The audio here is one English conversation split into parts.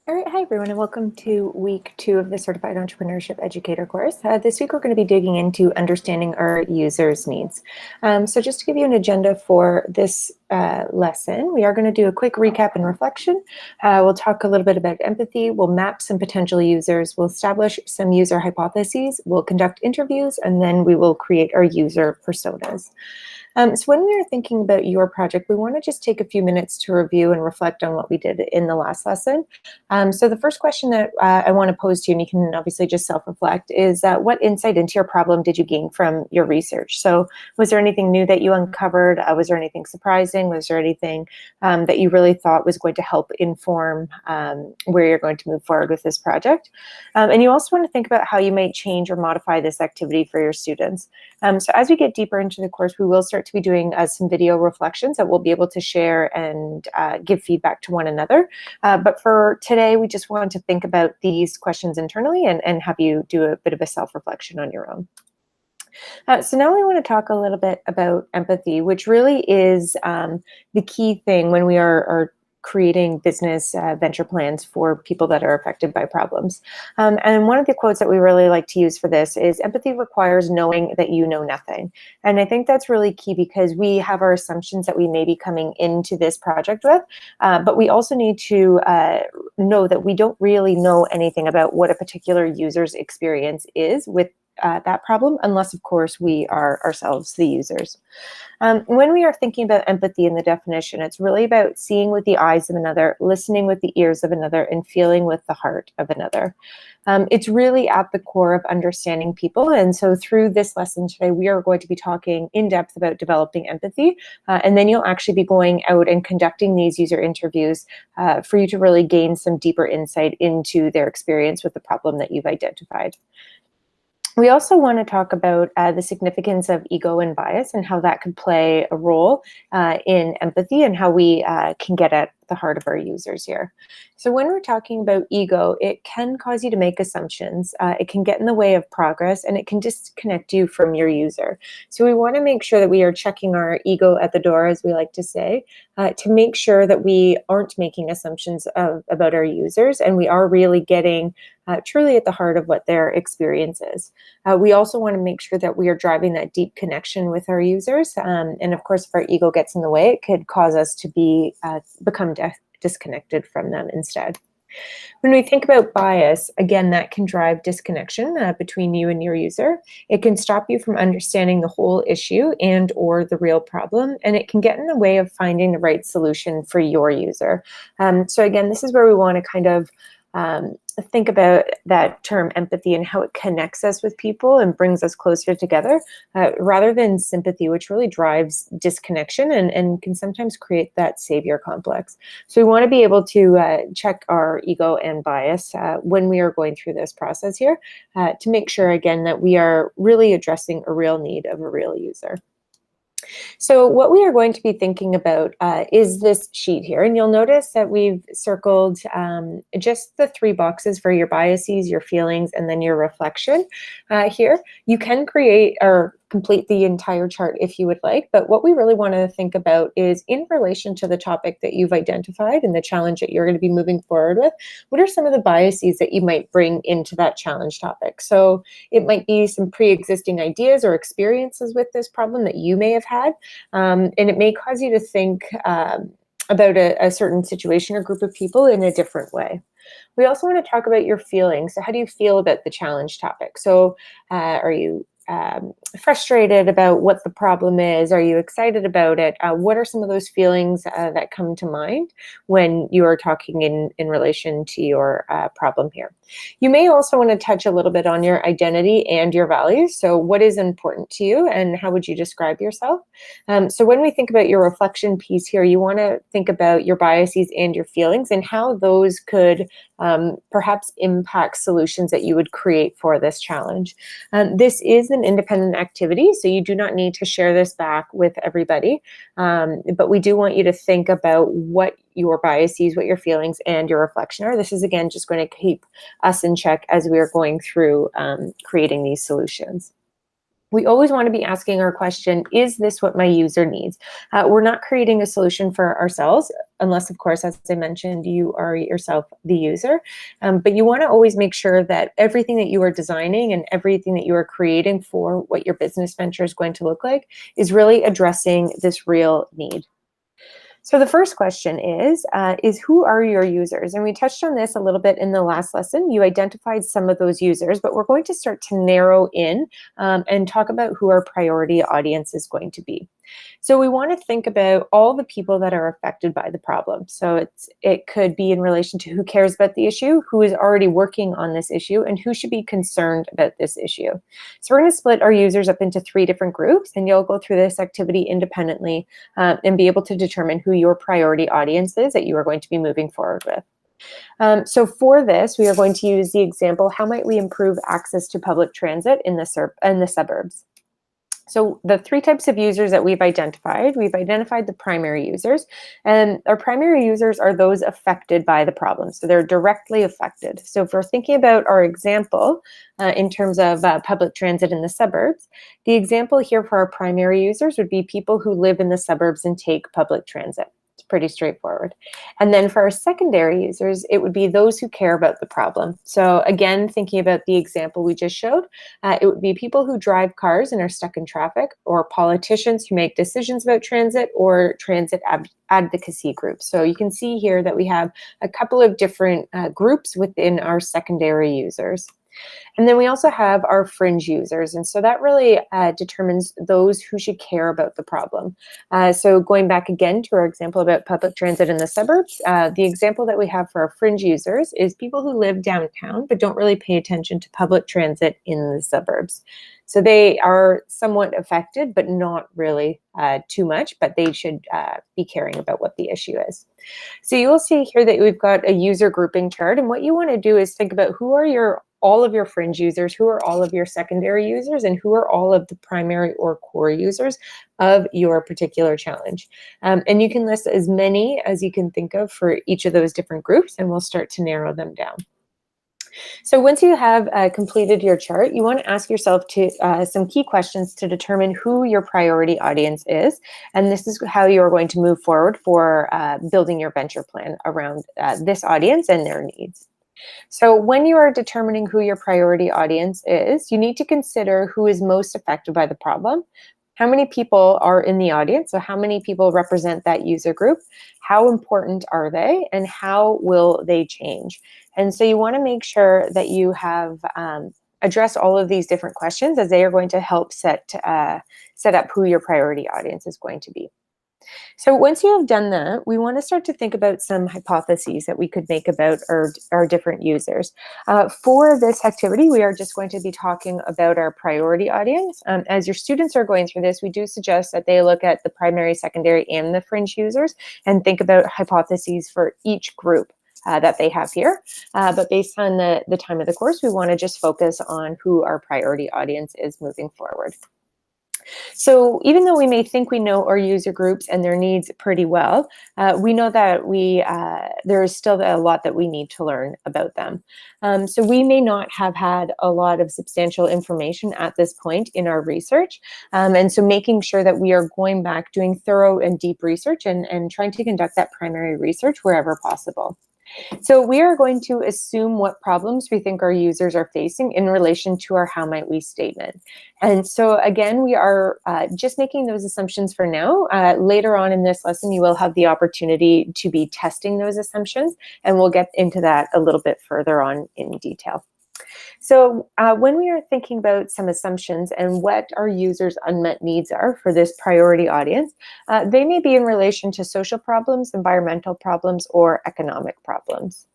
All right, hi everyone, and welcome to week 2 of the Certified Entrepreneurship Educator course. This week we're going to be digging into understanding our users' needs. So just to give you an agenda for this lesson, we are going to do a quick recap and reflection. We'll talk a little bit about empathy. We'll map some potential users. We'll establish some user hypotheses. We'll conduct interviews, and then we will create our user personas. So when we are thinking about your project, we want to just take a few minutes to review and reflect on what we did in the last lesson. So the first question that I want to pose to you, and you can obviously just self-reflect, is what insight into your problem did you gain from your research? So was there anything new that you uncovered? Was there anything surprising? Was there anything that you really thought was going to help inform where you're going to move forward with this project? And you also want to think about how you might change or modify this activity for your students. So as we get deeper into the course, we will start to be doing some video reflections that we'll be able to share and give feedback to one another. But for today, we just want to think about these questions internally and have you do a bit of a self-reflection on your own. So now we want to talk a little bit about empathy, which really is the key thing when we are creating business venture plans for people that are affected by problems. And one of the quotes that we really like to use for this is, empathy requires knowing that you know nothing. And I think that's really key because we have our assumptions that we may be coming into this project with, but we also need to know that we don't really know anything about what a particular user's experience is with that problem, unless, of course, we are ourselves the users. When we are thinking about empathy in the definition, it's really about seeing with the eyes of another, listening with the ears of another, and feeling with the heart of another. It's really at the core of understanding people. And so through this lesson today, we are going to be talking in depth about developing empathy. And then you'll actually be going out and conducting these user interviews for you to really gain some deeper insight into their experience with the problem that you've identified. We also want to talk about the significance of ego and bias and how that could play a role in empathy and how we can get at the heart of our users here. So when we're talking about ego, it can cause you to make assumptions. It can get in the way of progress, and it can disconnect you from your user. So we want to make sure that we are checking our ego at the door, as we like to say, to make sure that we aren't making assumptions about our users, and we are really getting truly at the heart of what their experience is. We also want to make sure that we are driving that deep connection with our users. And of course, if our ego gets in the way, it could cause us to become disconnected from them instead. When we think about bias, again, that can drive disconnection between you and your user. It can stop you from understanding the whole issue and or the real problem, and it can get in the way of finding the right solution for your user. So again, this is where we want to kind of think about that term empathy and how it connects us with people and brings us closer together, rather than sympathy, which really drives disconnection and can sometimes create that savior complex. So we want to be able to check our ego and bias when we are going through this process here to make sure, again, that we are really addressing a real need of a real user. So what we are going to be thinking about is this sheet here. And you'll notice that we've circled just the 3 boxes for your biases, your feelings, and then your reflection here. You can create or complete the entire chart if you would like, but what we really want to think about is, in relation to the topic that you've identified and the challenge that you're going to be moving forward with, what are some of the biases that you might bring into that challenge topic? So it might be some pre-existing ideas or experiences with this problem that you may have had, and it may cause you to think about a certain situation or group of people in a different way. We also want to talk about your feelings. So how do you feel about the challenge topic? So are you frustrated about what the problem is? Are you excited about it? What are some of those feelings that come to mind when you are talking in relation to your problem here? You may also want to touch a little bit on your identity and your values. So what is important to you and how would you describe yourself? So when we think about your reflection piece here, you want to think about your biases and your feelings and how those could perhaps impact solutions that you would create for this challenge. This is an independent activity, so you do not need to share this back with everybody, but we do want you to think about what your biases, what your feelings, and your reflection are. This is, again, just going to keep us in check as we are going through creating these solutions. We always want to be asking our question, is this what my user needs? We're not creating a solution for ourselves, unless, of course, as I mentioned, you are yourself the user. But you want to always make sure that everything that you are designing and everything that you are creating for what your business venture is going to look like is really addressing this real need. So the first question is who are your users? And we touched on this a little bit in the last lesson. You identified some of those users, but we're going to start to narrow in and talk about who our priority audience is going to be. So we want to think about all the people that are affected by the problem. So it could be in relation to who cares about the issue, who is already working on this issue, and who should be concerned about this issue. So we're going to split our users up into 3 different groups, and you'll go through this activity independently and be able to determine who your priority audience is that you are going to be moving forward with. So for this, we are going to use the example, how might we improve access to public transit in the suburbs? So the 3 types of users that we've identified the primary users, and our primary users are those affected by the problem. So they're directly affected. So if we're thinking about our example in terms of public transit in the suburbs, the example here for our primary users would be people who live in the suburbs and take public transit. It's pretty straightforward. And then for our secondary users, it would be those who care about the problem. So again, thinking about the example we just showed, it would be people who drive cars and are stuck in traffic, or politicians who make decisions about transit, or transit advocacy groups. So you can see here that we have a couple of different groups within our secondary users. And then we also have our fringe users. And so that really determines those who should care about the problem. So going back again to our example about public transit in the suburbs, the example that we have for our fringe users is people who live downtown but don't really pay attention to public transit in the suburbs. So they are somewhat affected, but not really too much, but they should be caring about what the issue is. So you will see here that we've got a user grouping chart, and what you want to do is think about who are all of your fringe users, who are all of your secondary users, and who are all of the primary or core users of your particular challenge. And you can list as many as you can think of for each of those different groups, and we'll start to narrow them down. So once you have completed your chart, you want to ask yourself some key questions to determine who your priority audience is. And this is how you are going to move forward for building your venture plan around this audience and their needs. So when you are determining who your priority audience is, you need to consider who is most affected by the problem. How many people are in the audience? So how many people represent that user group? How important are they? And how will they change? And so you want to make sure that you have addressed all of these different questions, as they are going to help set up who your priority audience is going to be. So once you have done that, we want to start to think about some hypotheses that we could make about our different users. For this activity, we are just going to be talking about our priority audience. As your students are going through this, we do suggest that they look at the primary, secondary, and the fringe users and think about hypotheses for each group that they have here. But based on the time of the course, we want to just focus on who our priority audience is moving forward. So even though we may think we know our user groups and their needs pretty well, we know that there is still a lot that we need to learn about them. So we may not have had a lot of substantial information at this point in our research. And so making sure that we are going back, doing thorough and deep research and trying to conduct that primary research wherever possible. So we are going to assume what problems we think our users are facing in relation to our how might we statement. And so again, we are just making those assumptions for now. Later on in this lesson, you will have the opportunity to be testing those assumptions, and we'll get into that a little bit further on in detail. So when we are thinking about some assumptions and what our users' unmet needs are for this priority audience, they may be in relation to social problems, environmental problems, or economic problems.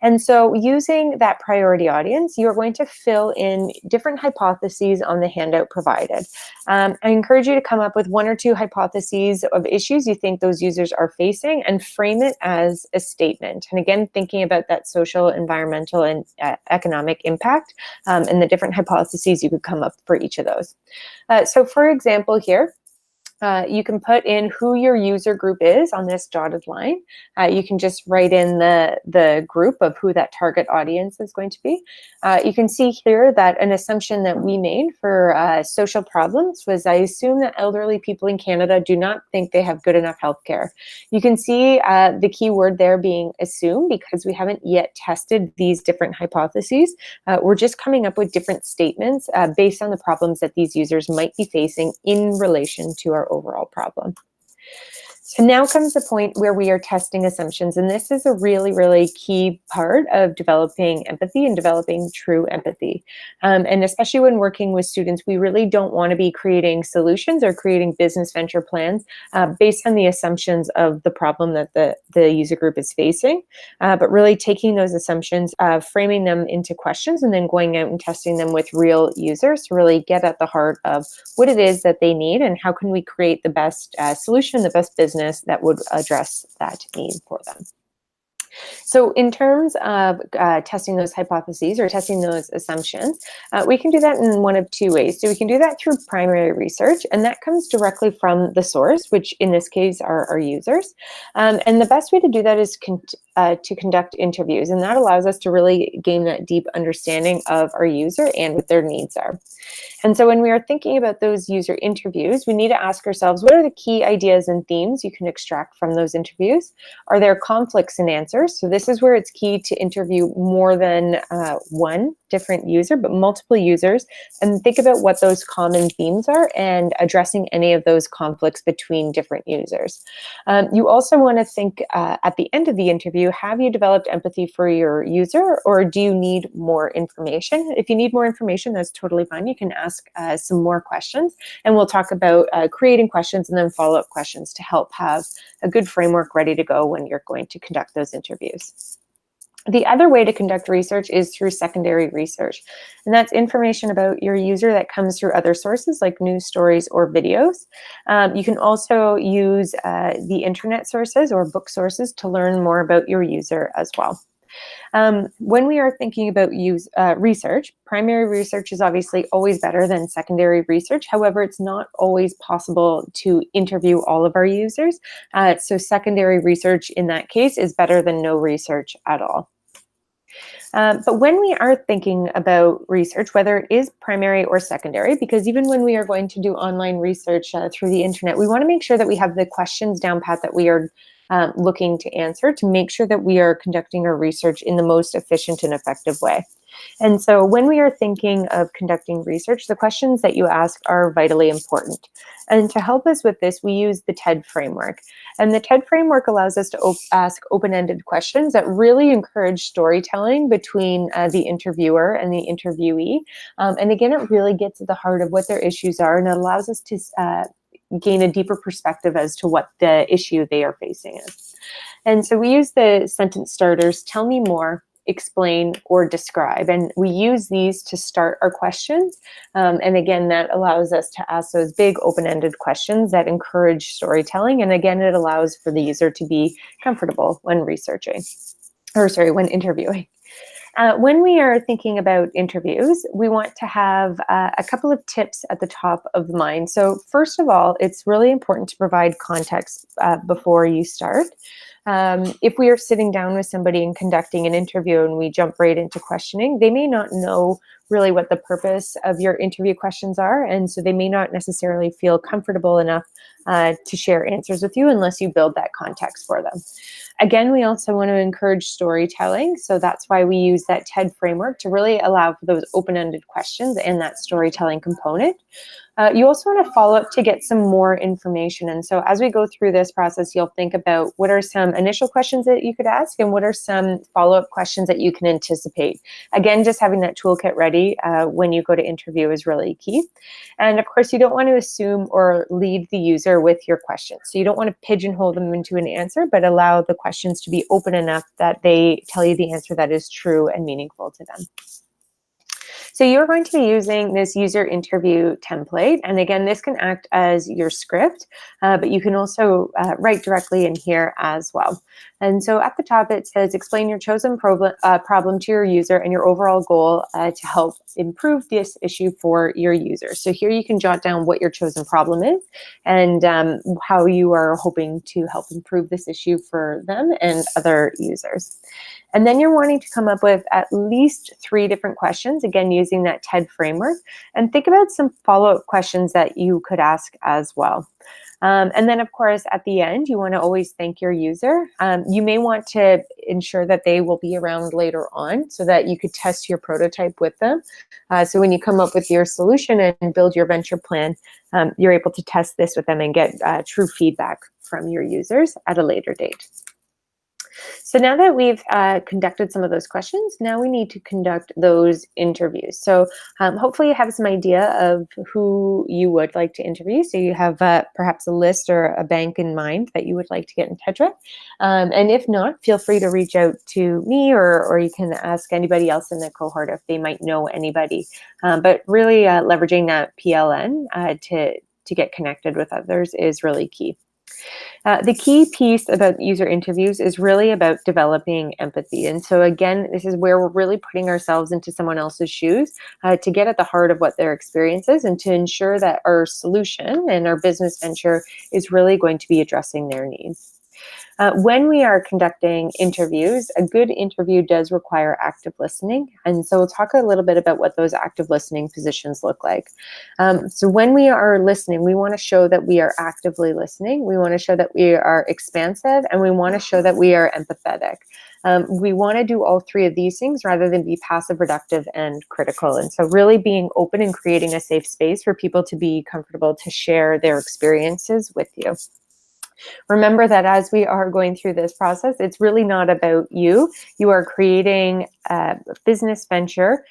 And so using that priority audience, you're going to fill in different hypotheses on the handout provided. I encourage you to come up with 1 or 2 hypotheses of issues you think those users are facing and frame it as a statement. And again, thinking about that social, environmental, and economic impact and the different hypotheses you could come up for each of those. So for example here, You can put in who your user group is on this dotted line. You can just write in the group of who that target audience is going to be. You can see here that an assumption that we made for social problems was, I assume that elderly people in Canada do not think they have good enough healthcare. You can see the key word there being assume, because we haven't yet tested these different hypotheses. We're just coming up with different statements based on the problems that these users might be facing in relation to our overall problem. So now comes the point where we are testing assumptions, and this is a really, really key part of developing empathy and developing true empathy. And especially when working with students, we really don't want to be creating solutions or creating business venture plans based on the assumptions of the problem that the user group is facing, but really taking those assumptions, framing them into questions, and then going out and testing them with real users to really get at the heart of what it is that they need and how can we create the best solution, the best business that would address that need for them. So in terms of testing those hypotheses or testing those assumptions, we can do that in one of two ways. So we can do that through primary research, and that comes directly from the source, which in this case are our users. And the best way to do that is to conduct interviews, and that allows us to really gain that deep understanding of our user and what their needs are. And so when we are thinking about those user interviews, we need to ask ourselves, what are the key ideas and themes you can extract from those interviews? Are there conflicts in answers? So this is where it's key to interview more than one different user, but multiple users, and think about what those common themes are and addressing any of those conflicts between different users. You also want to think at the end of the interview, have you developed empathy for your user, or do you need more information? If you need more information, that's totally fine. You can ask some more questions, and we'll talk about creating questions and then follow-up questions to help have a good framework ready to go when you're going to conduct those interviews. The other way to conduct research is through secondary research, and that's information about your user that comes through other sources like news stories or videos. You can also use the internet sources or book sources to learn more about your user as well. When we are thinking about research, primary research is obviously always better than secondary research. However, it's not always possible to interview all of our users. So secondary research in that case is better than no research at all. But when we are thinking about research, whether it is primary or secondary, because even when we are going to do online research through the internet, we want to make sure that we have the questions down pat that we are looking to answer to make sure that we are conducting our research in the most efficient and effective way. And so when we are thinking of conducting research, the questions that you ask are vitally important. And to help us with this, we use the TED framework. And the TED framework allows us to ask open-ended questions that really encourage storytelling between the interviewer and the interviewee. And again, it really gets at the heart of what their issues are, and it allows us to gain a deeper perspective as to what the issue they are facing is. And so we use the sentence starters, tell me more, explain, or describe. And we use these to start our questions. And again, that allows us to ask those big open-ended questions that encourage storytelling. And again, it allows for the user to be comfortable when when interviewing. When we are thinking about interviews, we want to have a couple of tips at the top of the mind. So first of all, it's really important to provide context before you start. If we are sitting down with somebody and conducting an interview and we jump right into questioning, they may not know really what the purpose of your interview questions are, and so they may not necessarily feel comfortable enough to share answers with you unless you build that context for them. Again, we also want to encourage storytelling, so that's why we use that TED framework to really allow for those open-ended questions and that storytelling component. You also want to follow up to get some more information. And so as we go through this process, you'll think about what are some initial questions that you could ask and what are some follow-up questions that you can anticipate. Again, just having that toolkit ready when you go to interview is really key. And of course, you don't want to assume or lead the user with your questions. So you don't want to pigeonhole them into an answer, but allow the questions to be open enough that they tell you the answer that is true and meaningful to them. So you're going to be using this user interview template. And again, this can act as your script, but you can also write directly in here as well. And so at the top, it says, explain your chosen problem to your user and your overall goal to help improve this issue for your user. So here you can jot down what your chosen problem is and how you are hoping to help improve this issue for them and other users. And then you're wanting to come up with at least 3 different questions, again, using that TED framework, and think about some follow-up questions that you could ask as well. And then, of course, at the end, you want to always thank your user. You may want to ensure that they will be around later on so that you could test your prototype with them. So when you come up with your solution and build your venture plan, you're able to test this with them and get true feedback from your users at a later date. So now that we've conducted some of those questions, now we need to conduct those interviews. So hopefully you have some idea of who you would like to interview. So you have perhaps a list or a bank in mind that you would like to get in touch with. And if not, feel free to reach out to me, or you can ask anybody else in the cohort if they might know anybody. But really leveraging that PLN to get connected with others is really key. The key piece about user interviews is really about developing empathy. And so again, this is where we're really putting ourselves into someone else's shoes to get at the heart of what their experience is and to ensure that our solution and our business venture is really going to be addressing their needs. When we are conducting interviews, a good interview does require active listening. And so we'll talk a little bit about what those active listening positions look like. So when we are listening, we want to show that we are actively listening. We want to show that we are expansive, and we want to show that we are empathetic. We want to do all 3 of these things rather than be passive, reductive, and critical. And so really being open and creating a safe space for people to be comfortable to share their experiences with you. Remember that as we are going through this process, it's really not about you. You are creating a business venture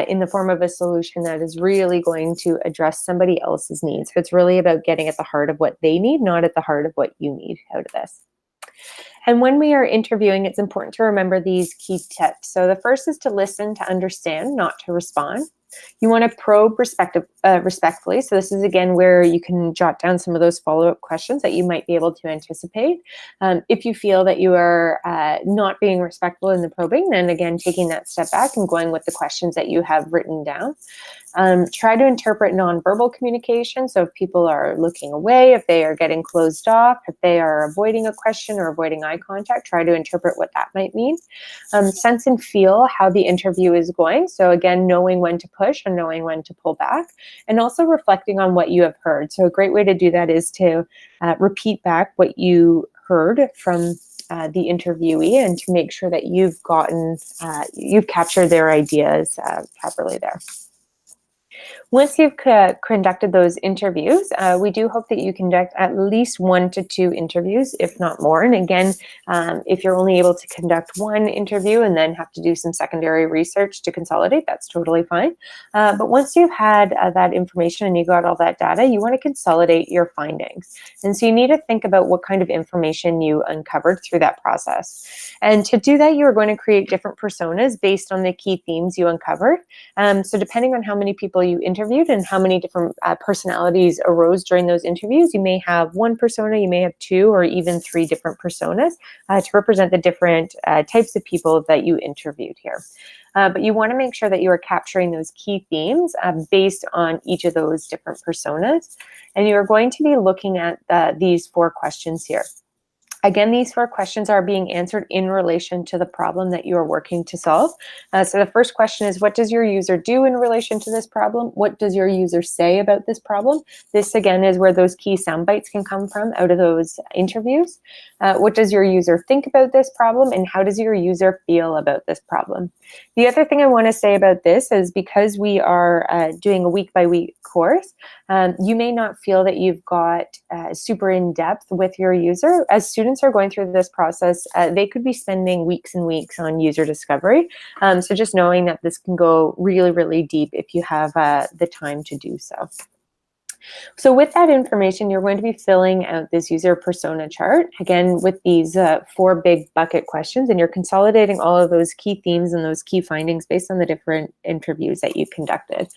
in the form of a solution that is really going to address somebody else's needs. So it's really about getting at the heart of what they need, not at the heart of what you need out of this. And when we are interviewing, it's important to remember these key tips. So the first is to listen, to understand, not to respond. You want to probe respectfully. So this is, again, where you can jot down some of those follow-up questions that you might be able to anticipate. If you feel that you are not being respectful in the probing, then again, taking that step back and going with the questions that you have written down. Try to interpret nonverbal communication. So if people are looking away, if they are getting closed off, if they are avoiding a question or avoiding eye contact, try to interpret what that might mean. Sense and feel how the interview is going. So again, knowing when to push and knowing when to pull back, and also reflecting on what you have heard. So a great way to do that is to repeat back what you heard from the interviewee, and to make sure that you've captured their ideas properly there. Once you've conducted those interviews, we do hope that you conduct at least 1 to 2 interviews, if not more. And again, if you're only able to conduct 1 interview and then have to do some secondary research to consolidate, that's totally fine. But once you've had that information and you got all that data, you want to consolidate your findings. And so you need to think about what kind of information you uncovered through that process. And to do that, you're going to create different personas based on the key themes you uncovered. So depending on how many people you interviewed and how many different personalities arose during those interviews, you may have 1 persona, you may have 2, or even 3 different personas to represent the different types of people that you interviewed here. But you want to make sure that you are capturing those key themes based on each of those different personas. And you are going to be looking at these 4 questions here. Again, these 4 questions are being answered in relation to the problem that you are working to solve. So the first question is, what does your user do in relation to this problem? What does your user say about this problem? This, again, is where those key sound bites can come from out of those interviews. What does your user think about this problem? And how does your user feel about this problem? The other thing I want to say about this is, because we are doing a week-by-week course, you may not feel that you've got super in-depth with your user. As students are going through this process, they could be spending weeks and weeks on user discovery. So just knowing that this can go really, really deep if you have the time to do so. So with that information, you're going to be filling out this user persona chart, again, with these 4 big bucket questions, and you're consolidating all of those key themes and those key findings based on the different interviews that you conducted.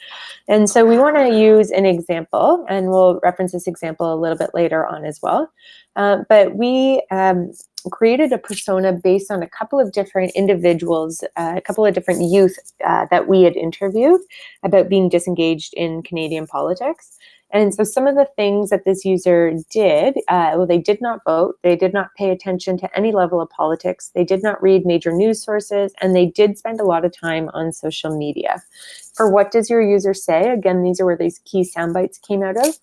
And so we want to use an example, and we'll reference this example a little bit later on as well. But we created a persona based on a couple of different individuals, a couple of different youth that we had interviewed about being disengaged in Canadian politics. And so some of the things that this user did, well, they did not vote, they did not pay attention to any level of politics, they did not read major news sources, and they did spend a lot of time on social media. For what does your user say? Again, these are where these key sound bites came out of.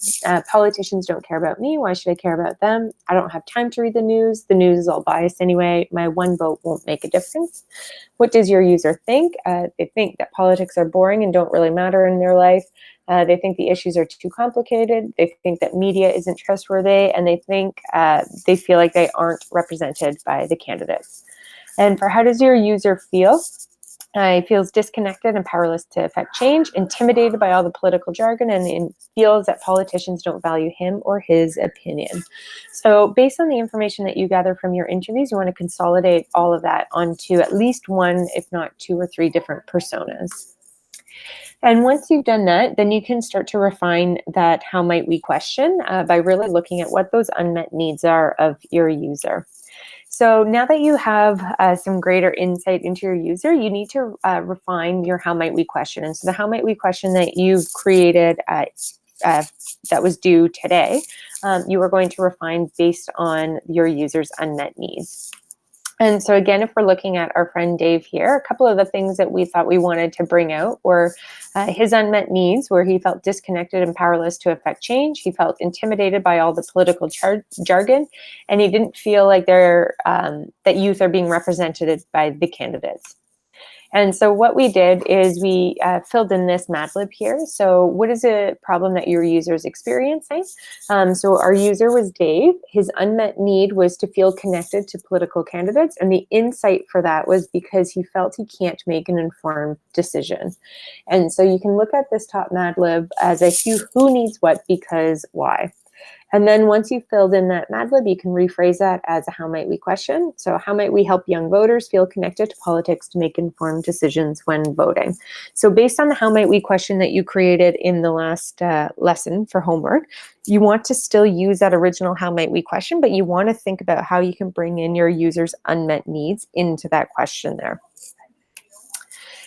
Politicians don't care about me. Why should I care about them? I don't have time to read the news. The news is all biased anyway. My one vote won't make a difference. What does your user think? They think that politics are boring and don't really matter in their life. They think the issues are too complicated. They think that media isn't trustworthy, and they think they feel like they aren't represented by the candidates. And for how does your user feel? He feels disconnected and powerless to affect change, intimidated by all the political jargon, and feels that politicians don't value him or his opinion. So based on the information that you gather from your interviews, you want to consolidate all of that onto at least 1, if not 2 or 3 different personas. And once you've done that, then you can start to refine that how might we question by really looking at what those unmet needs are of your user. So now that you have some greater insight into your user, you need to refine your how might we question. And so the how might we question that you've created that was due today, you are going to refine based on your user's unmet needs. And so again, if we're looking at our friend Dave here, a couple of the things that we thought we wanted to bring out were his unmet needs, where he felt disconnected and powerless to affect change. He felt intimidated by all the political jargon, and he didn't feel like that youth are being represented by the candidates. And so what we did is we filled in this Mad Lib here. So what is a problem that your user is experiencing? So our user was Dave. His unmet need was to feel connected to political candidates. And the insight for that was because he felt he can't make an informed decision. And so you can look at this top Mad Lib as a who needs what, because, why. And then once you've filled in that Mad Lib, you can rephrase that as a how might we question. So how might we help young voters feel connected to politics to make informed decisions when voting? So based on the how might we question that you created in the last lesson for homework, you want to still use that original how might we question, but you want to think about how you can bring in your user's unmet needs into that question there.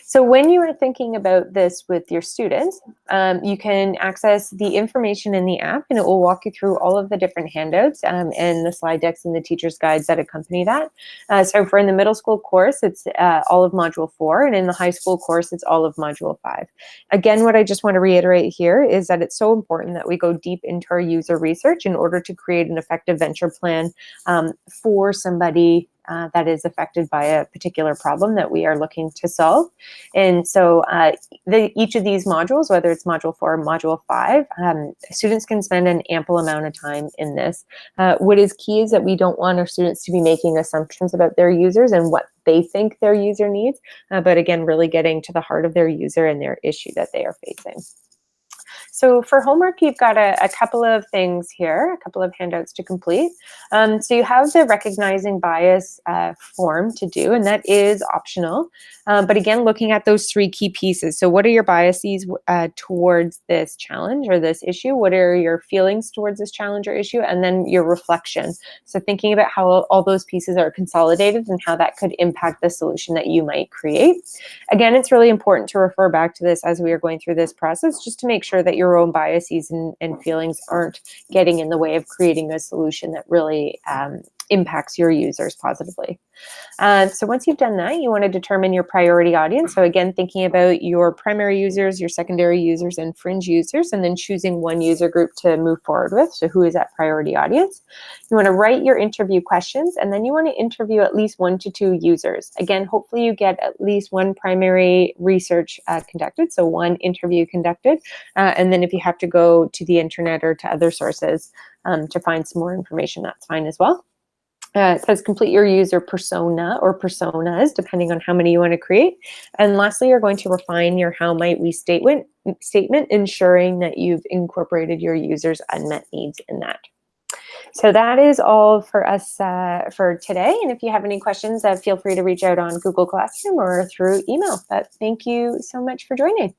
So when you are thinking about this with your students, you can access the information in the app, and it will walk you through all of the different handouts and the slide decks and the teacher's guides that accompany that. So for in the middle school course, it's all of Module 4, and in the high school course, it's all of Module 5. Again, what I just want to reiterate here is that it's so important that we go deep into our user research in order to create an effective venture plan for somebody that is affected by a particular problem that we are looking to solve. And so each of these modules, whether it's Module 4 or Module 5, students can spend an ample amount of time in this. What is key is that we don't want our students to be making assumptions about their users and what they think their user needs, but again, really getting to the heart of their user and their issue that they are facing. So for homework, you've got a couple of things here, a couple of handouts to complete. So you have the recognizing bias form to do, and that is optional. But again, looking at those 3 key pieces. So what are your biases towards this challenge or this issue? What are your feelings towards this challenge or issue? And then your reflection. So thinking about how all those pieces are consolidated and how that could impact the solution that you might create. Again, it's really important to refer back to this as we are going through this process, just to make sure that your own biases and feelings aren't getting in the way of creating a solution that really impacts your users positively. So once you've done that, you want to determine your priority audience. So again, thinking about your primary users, your secondary users, and fringe users, and then choosing one user group to move forward with. So who is that priority audience? You want to write your interview questions, and then you want to interview at least 1 to 2 users. Again, hopefully you get at least 1 primary research conducted, so 1 interview conducted. And then if you have to go to the internet or to other sources to find some more information, that's fine as well. It says complete your user persona or personas, depending on how many you want to create. And lastly, you're going to refine your how might we statement statement, ensuring that you've incorporated your users' unmet needs in that. So that is all for us for today. And if you have any questions, feel free to reach out on Google Classroom or through email. But thank you so much for joining.